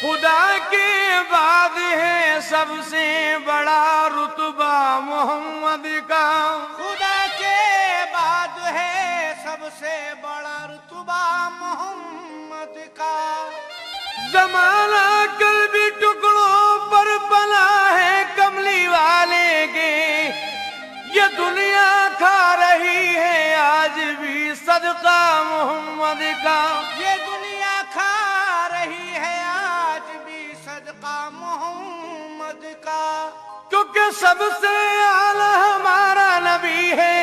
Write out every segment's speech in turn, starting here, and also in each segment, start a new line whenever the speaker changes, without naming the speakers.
खुदा के बाद है सबसे बड़ा रुतबा मोहम्मद का।
खुदा के बाद है सबसे बड़ा रुतबा मोहम्मद का।
जमाना कल भी टुकड़ों पर पला है कमली वाले के, ये दुनिया खा रही है आज भी सदका मोहम्मद का।
ये दुनिया खा रही है आज भी सदका मोहम्मद का।
क्योंकि सबसे आला हमारा नबी है,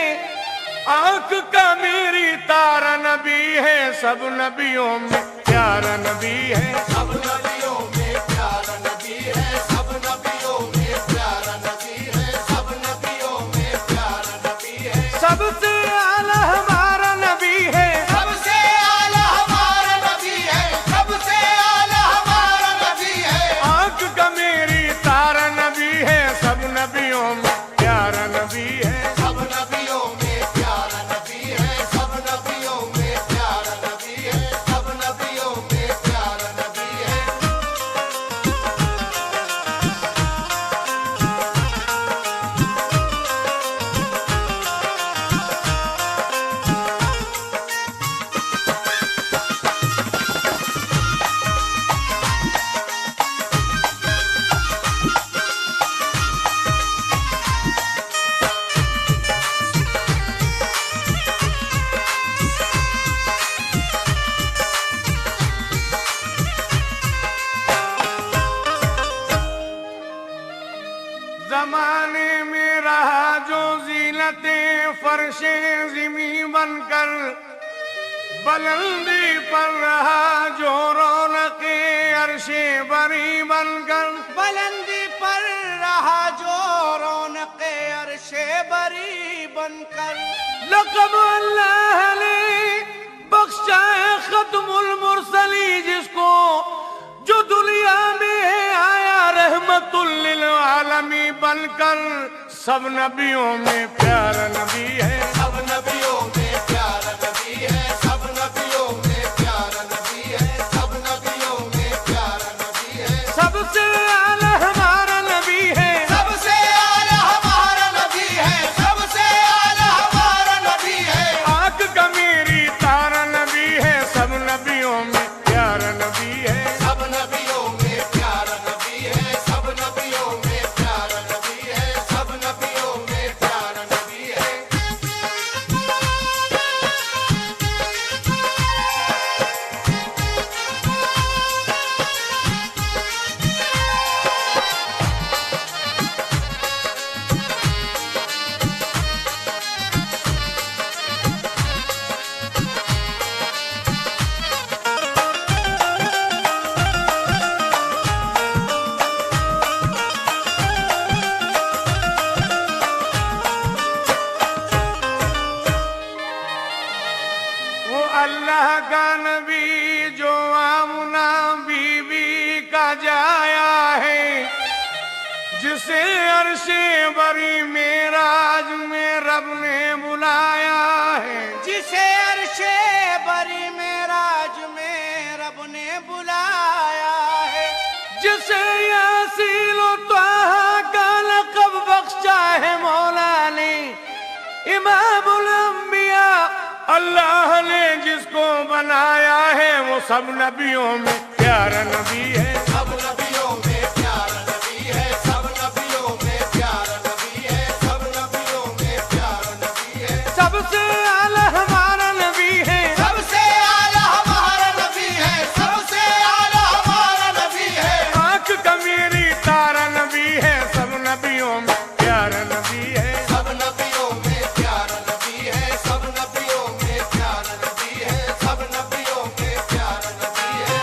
आंख का मेरी तारा नबी है, सब नबियों में प्यारा नबी है।
सब नबियों में प्यारा नबी है, सब नबियों में प्यारा नबी है, सब नबियों में प्यारा नबी है।
सबसे आला हमारा नबी है,
सबसे आला हमारा नबी है, सबसे आला हमारा नबी है।
आंख का मेरी तारा नबी है, सब नबियों में प्यारा नबी है।
सब नबियों में प्यारा नबी है, सब नबियों में प्यारा नबी है, सब नबियों में प्यारा नबी है।
जमाने में रहा जो जीनते फर्शे ज़िमी बनकर, बुलंदी पर रहा जो रौनके अर्शे बरी बनकर।
बुलंदी पर रहा जो रौनके अर्शे बरी बनकर।
लक़ब अल्लाह ने बख्शा है खत्मुल मुरसली जिसको, जो दुनिया में है आया रहमतुल लिल आलमी बनकर। सब नबियों में प्यारा नबी है,
सब नबियों में प्यारा नबी है, सब नबियों में प्यारा नबी है, सब नबियों में प्यारा नबी है।
सबसे आला हमारा नबी है,
सबसे आला हमारा नबी है, सबसे आला हमारा नबी है।
आंख का मेरी तारा नबी है, सब नबियों में प्यारा नबी है।
सब नबियों में प्यारा नबी है, सब नबियों में प्यारा नबी है, सब नबियों में प्यारा नबी है।
वो अल्लाह का नबी जो आमुना बीबी का जाया है, जिसे अर्शे बरी मेराज में रब ने बुलाया है।
जिसे अर्शे बरी मेराज में रब ने बुलाया है।
जिसे यासीन व त्वाहा का लक़ब बख्शा है मौला ने, इमामुल अंबिया अल्लाह ने जिसको बनाया है, वो सब नबियों में प्यारा नबी है।
सब नबियों में प्यारा नबी है, सब नबियों में प्यारा नबी है, सब नबियों में प्यारा नबी है।
सबसे आला हमारा नबी है,
सबसे आला हमारा नबी है, सबसे आला हमारा नबी है।
आंख का मेरी तारा नबी है, सब नबियों में प्यारा नबी है।
सब नबियों में प्यारा नबी है, सब नबियों में प्यारा नबी है, सब नबियों में प्यारा नबी है।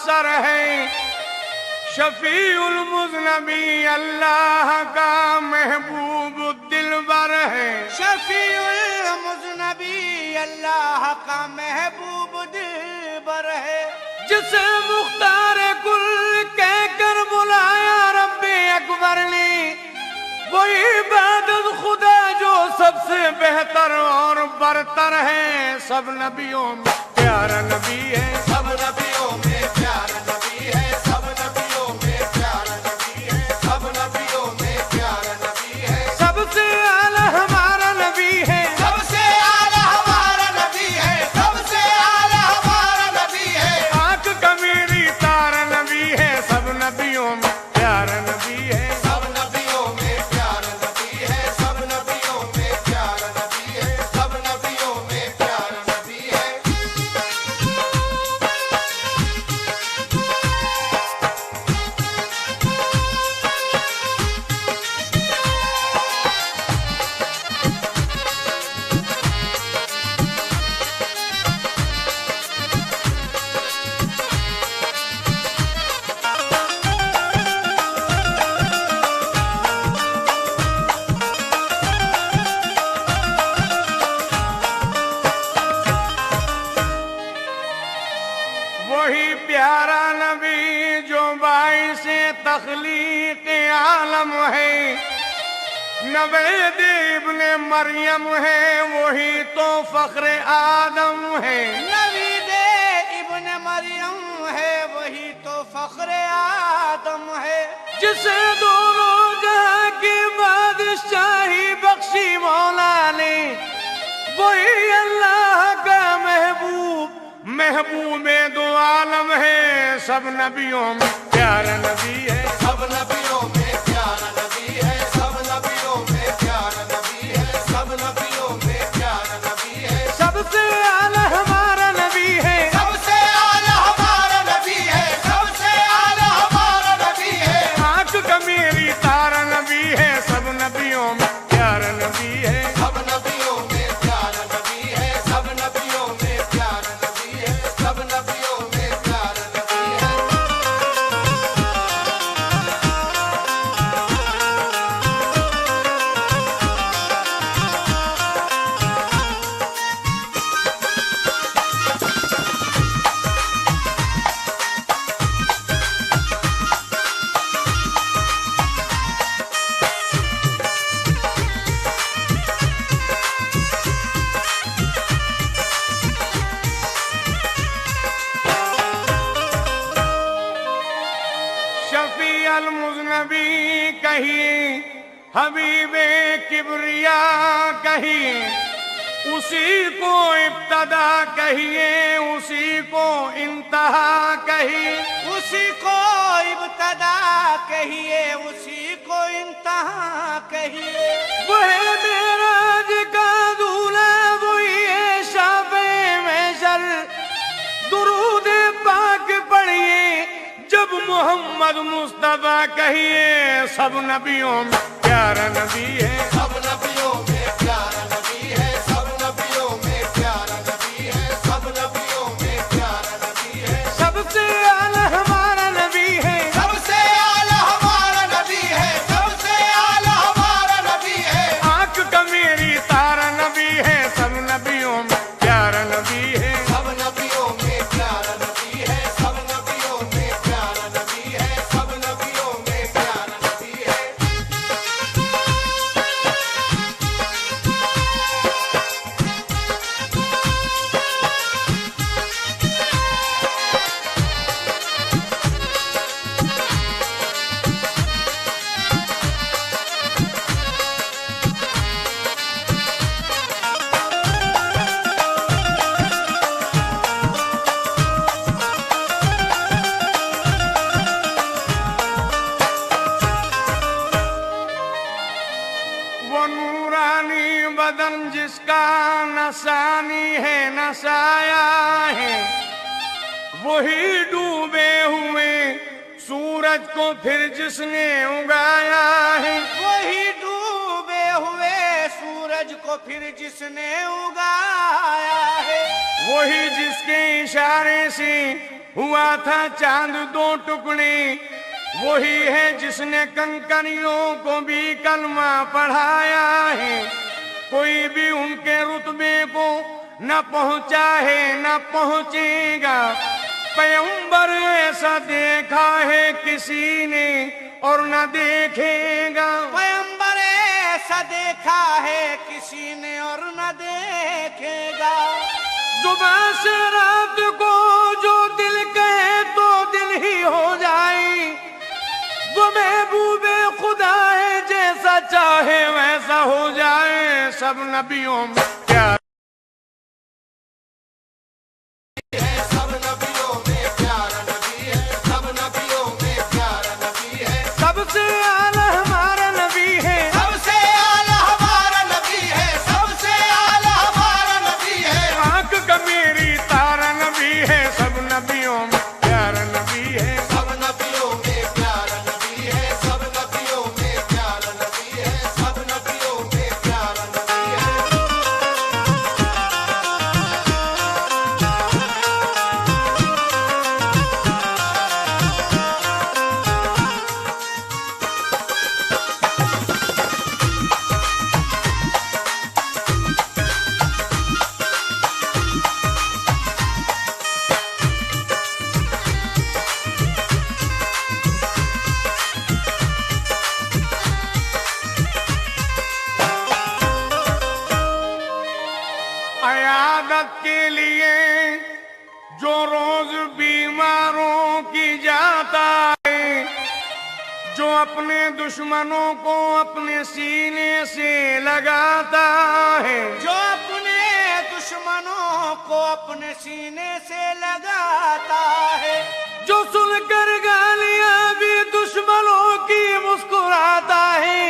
अफसर है। शफीउल मुज़नबी अल्लाह का महबूब दिलबर है।
शफीउल मुज़नबी अल्लाह का महबूब दिलबर है।
जिसे मुख्तार कुल कहकर बुलाया रब्बे अकबर ने, वही इबादत खुदा जो सबसे बेहतर और बरतर है। सब नबियों में प्यारा नबी है।
सब नबियों में प्यारा नबी है। सब नबियों में प्यारा नबी है। सब नबियों में प्यारा नबी है।
सबसे आला हमारा नबी है।
सबसे आला हमारा नबी है। सबसे आला हमारा नबी है।
आंख का मेरी तारा नबी है। सब नबियों में प्यारा नबी है।
सब नबियों में प्यारा नबी है। सब नबियों में प्यारा नबी है। सब नबियों में प्यारा नबी है।
वही प्यारा नबी जो बाइसे तख्लीक आलम है। नवेद इब्ने मरियम है, वही तो फख्र आदम है।
नबी दे इब्न मरियम है, वही तो फख्र आदम है।
जिसे दोनों जहां की बादशाही बख्शी मौला ने, वही अल्लाह का महबूब महबूबे दो आलम है। सब नबियों में प्यारा नबी है।
सब नबियों में प्यारा नबी है। सब नबियों में प्यारा नबी है। सब नबियों में प्यारा नबी है।
सबसे आला हमारा नबी है।
सबसे आला हमारा नबी है। सबसे आला हमारा नबी है।
आंख का मेरी तारा नबी है। सब नबियों में प्यारा नबी है।
सब नबियों में प्यारा नबी है। सब नबियों में प्यारा नबी है। सब नबियों में प्यारा नबी है।
शफी अल मुज़नबी कहिए, हबीबे किबरिया कहिए, उसी को इब्तदा कहिए, उसी को इंतहा कहिए।
उसी को इब्तदा कहिए, उसी को इंतहा कहिए।
वह मेराज का दूल्हा, वही है शाफे महशर। दुरूद पाक पढ़िए जब मोहम्मद मुस्तफा कहिए। सब नबियों में प्यारा नबी है।
सब नबियों में प्यारा नबी है। सब नबियों में प्यारा नबी है। सब नबियों में प्यारा नबी है।
सबसे आला हमारा नबी है।
सबसे आला हमारा नबी है। सबसे आला हमारा नबी है।
आंख का मेरी तारा नबी है। सब नबियों में प्यारा नबी है।
सब नबियों में प्यारा नबी है। सब नबियों में प्यारा नबी है। सब नबियों में प्यारा नबी है।
वो नूरानी बदन जिसका नसानी है, नसाया है। वही डूबे हुए सूरज को फिर जिसने उगाया है।
वही डूबे हुए सूरज को फिर जिसने उगाया है।
वही जिसके इशारे से हुआ था चांद दो टुकड़े, वही है जिसने कंकरियों को भी कलमा पढ़ाया है। कोई भी उनके रुतबे को न पहुंचा है न पहुंचेगा। पैगंबर ऐसा देखा है किसी ने और न देखेगा।
पैगंबर ऐसा देखा है किसी ने और न देखेगा।
सुबह से रात को जो दिल कहे तो दिल ही हो जाए। वो महबूबे खुदा है, जैसा चाहे वैसा हो जाए। सब नबियों में प्यार
सब नबियों में प्यारा नबी है, सब नबियों में प्यारा नबी है।
सबसे आला हमारा नबी है,
सबसे आला हमारा नबी है, सबसे आला हमारा नबी है।
आंख का मेरी तारा नबी है। सब नबियों में प्यारा नबी है।
सब नबियों में प्यारा नबी है, सब नबियों में प्यारा नबी है, सब नबियों में प्यारा नबी है।
अयादत के लिए जो रोज बीमारों की जाता है, जो अपने दुश्मनों को अपने सीने से लगाता है,
जो अपने दुश्मनों को अपने सीने से लगाता है,
जो सुनकर गालियां भी दुश्मनों की मुस्कुराता है,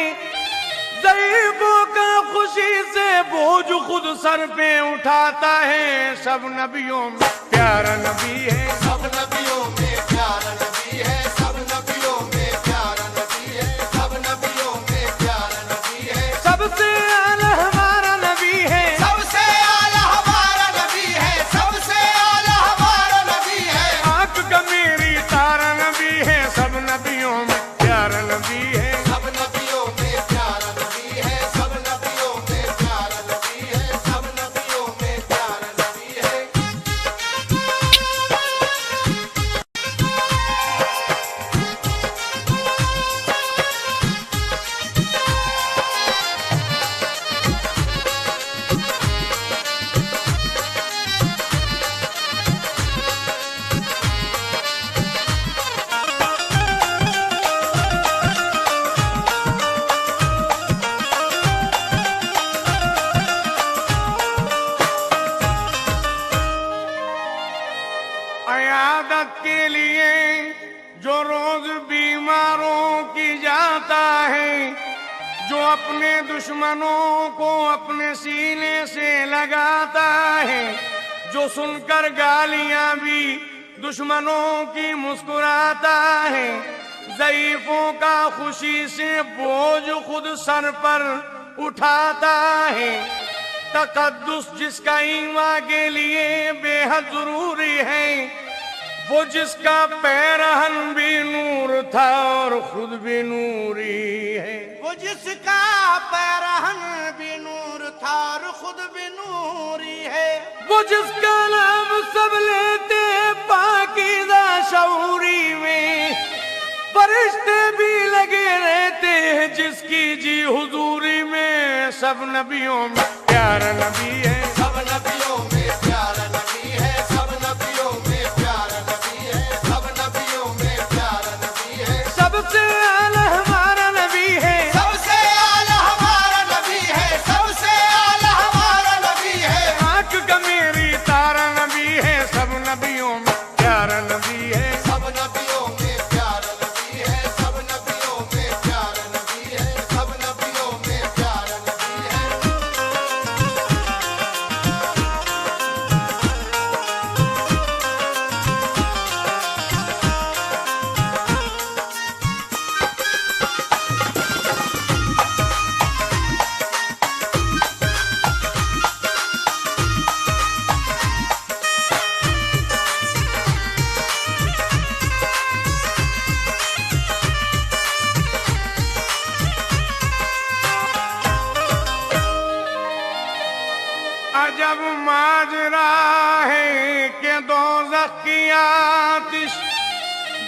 ज़ईफ़ों का खुशी से बोझ खुद सर पे उठाता है। सब नबियों में प्यारा नबी है।
सब नबियों में प्यारा नबी है, सब नबियों में प्यारा नबी है, सब नबियों में प्यारा नबी है।
सबसे आला हमारा नबी है।
सबसे आला हमारा नबी है, सबसे आला हमारा नबी है।
आंख का मेरी तारा नबी है। सब नबियों में प्यारा नबी है।
सब नबियों में प्यारा नबी है, सब नबियों में प्यारा नबी है, सब नबियों में प्यारा नबी है।
अयादत के लिए जो रोज बीमारों की जाता है, जो अपने दुश्मनों को अपने सीने से लगाता है, जो सुनकर गालियां भी दुश्मनों की मुस्कुराता है, ज़ईफ़ों का खुशी से बोझ खुद सर पर उठाता है। तकद्दुस जिसका ईमान के लिए बेहद जरूरी है, वो जिसका पैरहन भी नूर था और खुद भी नूरी है।
वो जिसका पैरहन भी नूर था और खुद भी नूरी है।
वो जिसका नाम सब लेते पाकीज़ा शऊरी में, फरिश्ते भी लगे रहते हैं जिसकी जी हुजूरी में। सब नबियों में प्यारा नबी है।
सब नबियों में प्यारा नबी है, सब नबियों में प्यारा नबी है, सब नबियों में प्यारा नबी है।
सबसे आला हमारा नबी है।
सबसे आला हमारा नबी है, सबसे आला हमारा नबी है।
आंख का मेरी तारा नबी है। सब नबियों में प्यारा नबी है।
सब नबियों में प्यारा नबी है, सब नबियों में प्यारा नबी है, सब नबियों में प्यारा नबी है।
अजब माजरा है कि दोज़ख की आतिश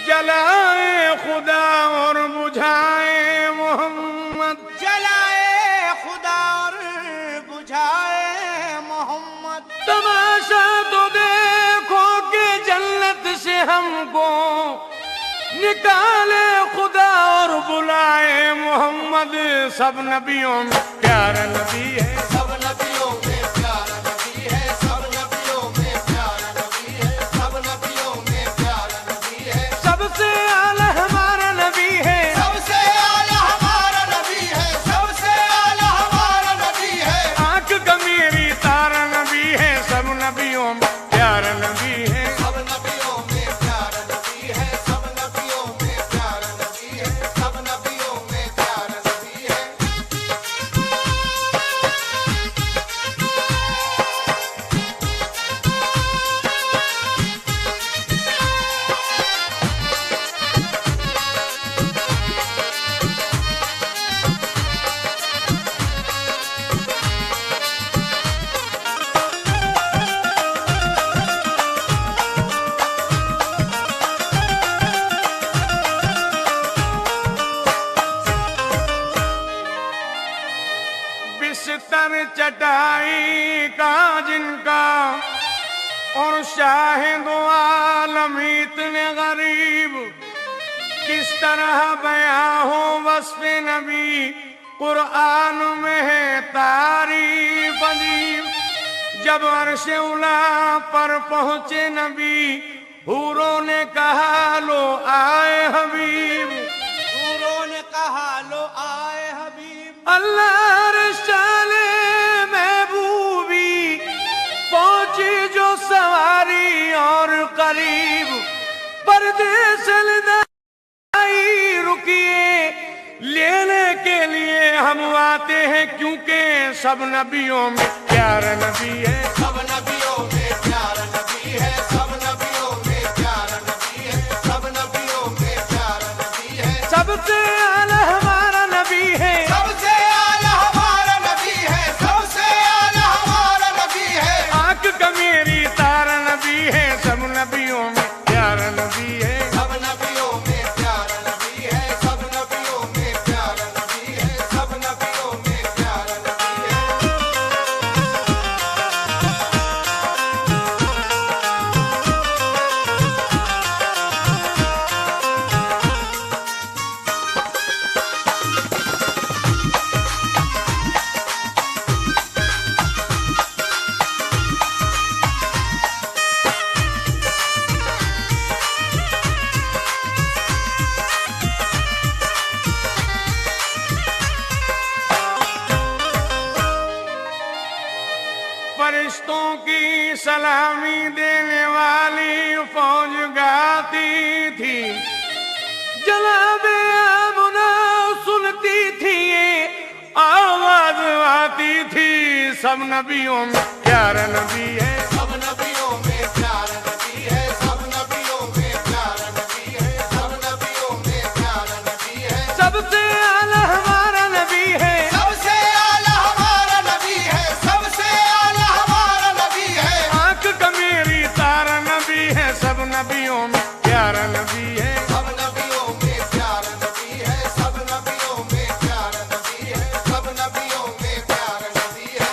जलाए खुदा और बुझाए मोहम्मद।
जलाए खुदा और बुझाए मोहम्मद।
तमाशा तो देखो कि जन्नत से हमको निकाले खुदा और बुलाए मोहम्मद। सब नबियों में प्यारा नबी है,
सब नबियों में प्यारा नबी है, सब नबियों में प्यारा नबी है, सब नबियों में प्यारा नबी है।
सबसे आला हमारा नबी है,
सबसे आला हमारा नबी है, सबसे आला हमारा नबी है।
आंख का मेरी तारा नबी है। सब नबियों में प्यारा नबी है,
सब नबियों में प्यारा नबी है, सब नबियों में प्यारा नबी है, सब नबियों में प्यारा नबी है।
बिस्तर चटाई का जिनका और शाहिद आलम इतने गरीब, किस तरह बयां हो वस्फ नबी कुरान में है तारीफ अजीब। जब अर्श उला पर पहुंचे नबी हूरों ने कहा लो आए हबीब।
हूरों ने कहा लो आए हबीब।
अल्लाह रसाले महबूबी पहुंची जो सवारी और करीब, परदेस लदाई रुकिए लेने के लिए हम आते हैं, क्योंकि सब नबियों में प्यारा नबी है।
सब नबियों में प्यारा नबी है, सब नबियों में प्यारा नबी है, सब नबियों में प्यारा नबी है।
सबसे आला हमारा नबी है,
सबसे आला हमारा नबी है, सबसे आला हमारा नबी है।
आंख का मेरी तारा नबी है। सब नबियों में प्यारा नबी है,
सब नबियों में प्यारा नबी है, सब नबियों में प्यारा नबी है, सब नबियों में प्यारा नबी है।
फरिश्तों की सलामी देने वाली फौज गाती थी, जनाबे आमना सुनती थी, ये आवाज आती थी। सब नबियों में प्यारा नबी है,
सब नबियों में प्यारा नबी है, सब नबियों में प्यारा नबी है, सब नबियों में प्यारा नबी है।
सबसे आला हमारा नबी है,
सबसे आला हमारा नबी है, सबसे आला हमारा नबी है।
आंख का मेरी तारा नबी है। सब नबियों में प्यारा नबी है,
सब नबियों में प्यारा नबी है, सब नबियों में प्यारा नबी है, सब नबियों में प्यारा नबी है।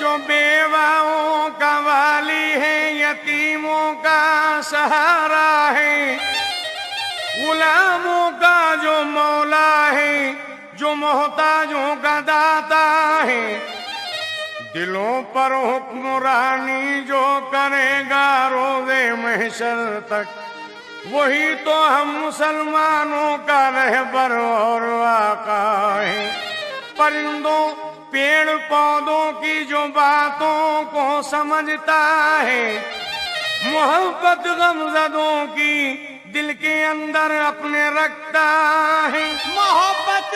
जो बेवाओं का वाली है, यतीमों का सहारा है, गुलामों का जो मौला है, जो मोहताजों का दाता है। दिलों पर हुक्मरानी जो करेगा रोज़े महशर तक, वही तो हम मुसलमानों का रहबर और आका है। परिंदों पेड़ पौधों की जो बातों को समझता है, मोहब्बत गमज़दों की दिल के अंदर अपने रखता है।
मोहब्बत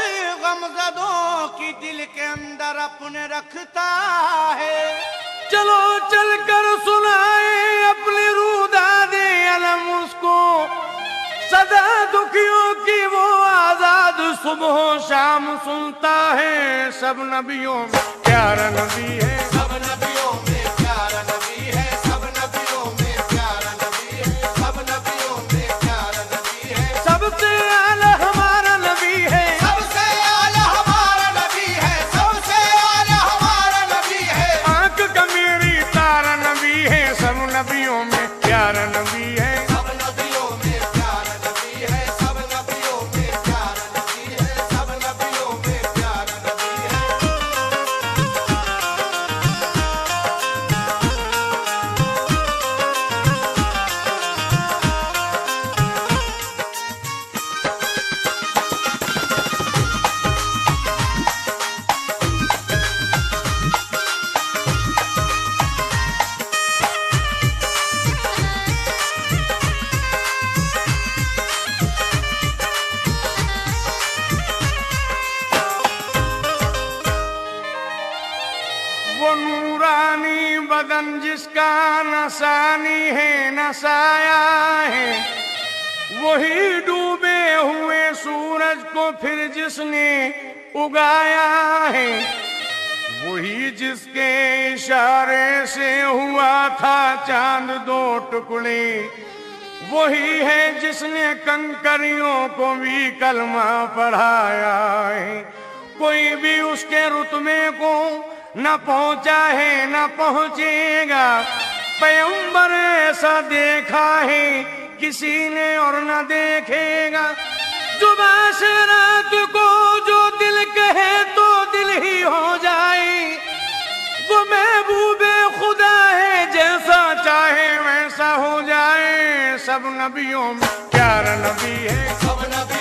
गमज़दों की दिल के अंदर अपने रखता है।
चलो चल कर सुनाए अपनी रूदा दे अलम उसको, सदा दुखियों की वो आजाद सुबह शाम सुनता है। सब नबियों में प्यारा नबी है,
सब नबियों में प्यारा नबी है, सब नबियों में प्यारा नबी है, सब नबियों में प्यारा नबी है,
सबसे आला हमारा नबी है,
सबसे आला हमारा नबी है, सबसे आला हमारा नबी है।
आंख का मेरी तारा नबी है। सब नबियों में प्यारा नबी है,
सब नबियों में प्यारा नबी है, सब नबियों में प्यारा नबी है, सब नबियों में प्यारा नबी है।
वो नूरानी बदन जिसका नसानी है नसाया है, वही डूबे हुए सूरज को फिर जिसने उगाया है, वही जिसके इशारे से हुआ था चांद दो टुकड़े, वही है जिसने कंकरियों को भी कलमा पढ़ाया है। कोई भी उसके रुतबे को न पहुंचा है न पहुंचेगा, पैगंबर ऐसा देखा है किसी ने और न देखेगा। जुबां से रात को जो दिल कहे तो दिल ही हो जाए, वो महबूबे खुदा है जैसा चाहे वैसा हो जाए। सब नबियों में प्यारा नबी है,
सब नबियों